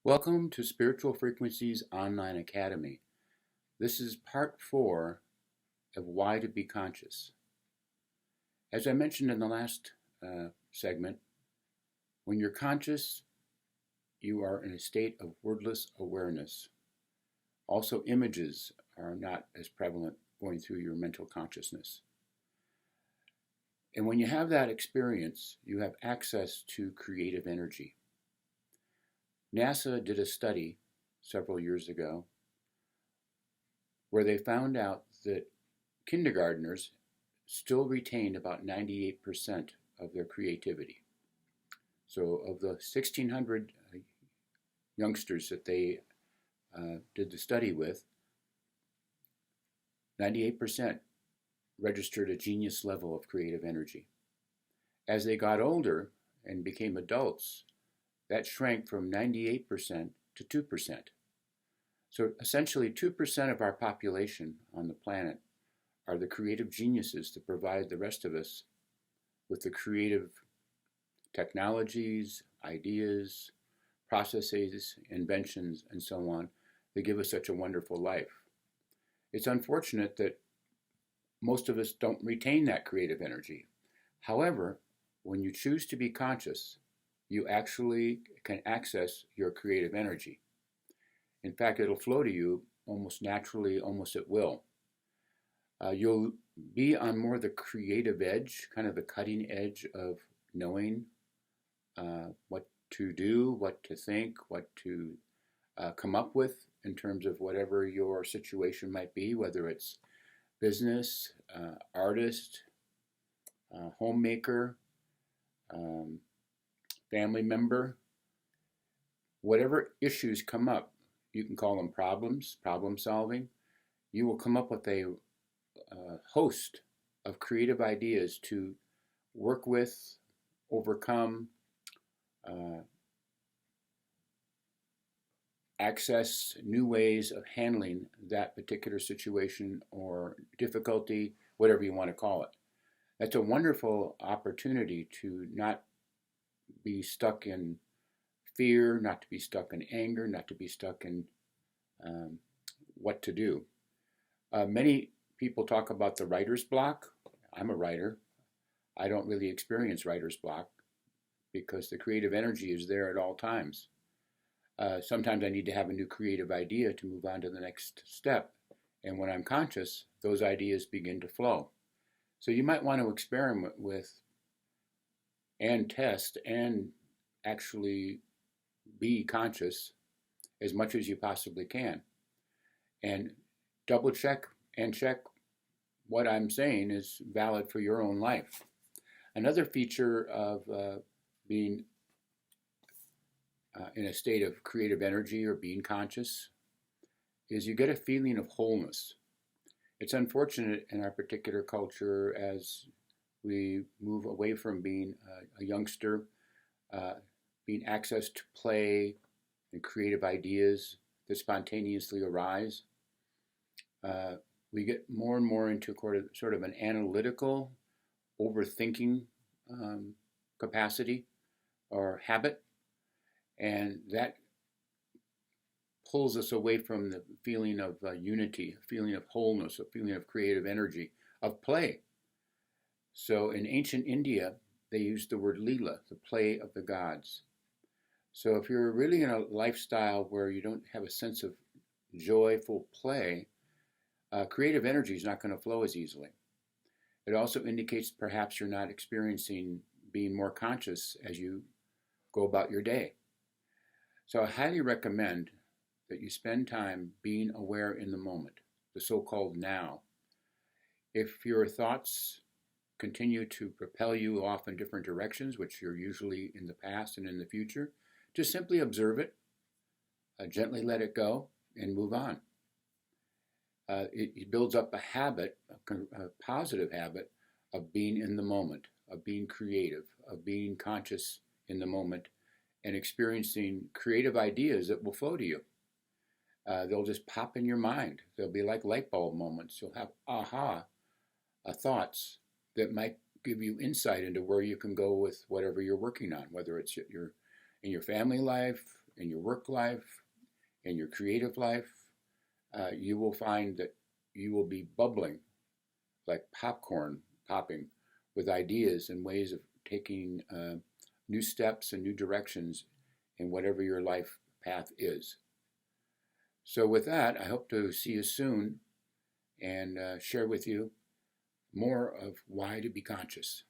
Welcome to Spiritual Frequencies Online Academy. This is part 4 of Why to Be Conscious. As I mentioned in the last segment, when you're conscious, you are in a state of wordless awareness. Also, images are not as prevalent going through your mental consciousness. And when you have that experience, you have access to creative energy. NASA did a study several years ago where they found out that kindergartners still retained about 98% of their creativity. So of the 1,600 youngsters that they did the study with, 98% registered a genius level of creative energy. As they got older and became adults, that shrank from 98% to 2%. So essentially 2% of our population on the planet are the creative geniuses that provide the rest of us with the creative technologies, ideas, processes, inventions, and so on that give us such a wonderful life. It's unfortunate that most of us don't retain that creative energy. However, when you choose to be conscious, you actually can access your creative energy. In fact, it'll flow to you almost naturally, almost at will. You'll be on more the creative edge, kind of the cutting edge of knowing what to do, what to think, what to come up with in terms of whatever your situation might be, whether it's business, artist, homemaker, family member, whatever issues come up, you can call them problems, problem solving. You will come up with a host of creative ideas to work with, overcome, access new ways of handling that particular situation or difficulty, whatever you want to call it. That's a wonderful opportunity to not be stuck in fear, not to be stuck in anger, not to be stuck in what to do. Many people talk about the writer's block. I'm a writer. I don't really experience writer's block because the creative energy is there at all times. Sometimes I need to have a new creative idea to move on to the next step. And when I'm conscious, those ideas begin to flow. So you might want to experiment with and test and actually be conscious as much as you possibly can. And double check and check what I'm saying is valid for your own life. Another feature of being in a state of creative energy or being conscious is you get a feeling of wholeness. It's unfortunate in our particular culture as we move away from being a youngster, being access to play and creative ideas that spontaneously arise. We get more and more into sort of an analytical, overthinking capacity or habit, and that pulls us away from the feeling of unity, a feeling of wholeness, a feeling of creative energy, of play. So in ancient India, they used the word lila, the play of the gods. So if you're really in a lifestyle where you don't have a sense of joyful play, creative energy is not going to flow as easily. It also indicates perhaps you're not experiencing being more conscious as you go about your day. So I highly recommend that you spend time being aware in the moment, the so-called now. If your thoughts continue to propel you off in different directions, which you're usually in the past and in the future, just simply observe it, gently let it go, and move on. It builds up a habit, a positive habit of being in the moment, of being creative, of being conscious in the moment, and experiencing creative ideas that will flow to you. They'll just pop in your mind. They'll be like light bulb moments. You'll have aha thoughts that might give you insight into where you can go with whatever you're working on, whether it's in your family life, in your work life, in your creative life, you will find that you will be bubbling like popcorn popping with ideas and ways of taking new steps and new directions in whatever your life path is. So, with that, I hope to see you soon and share with you more of why to be conscious.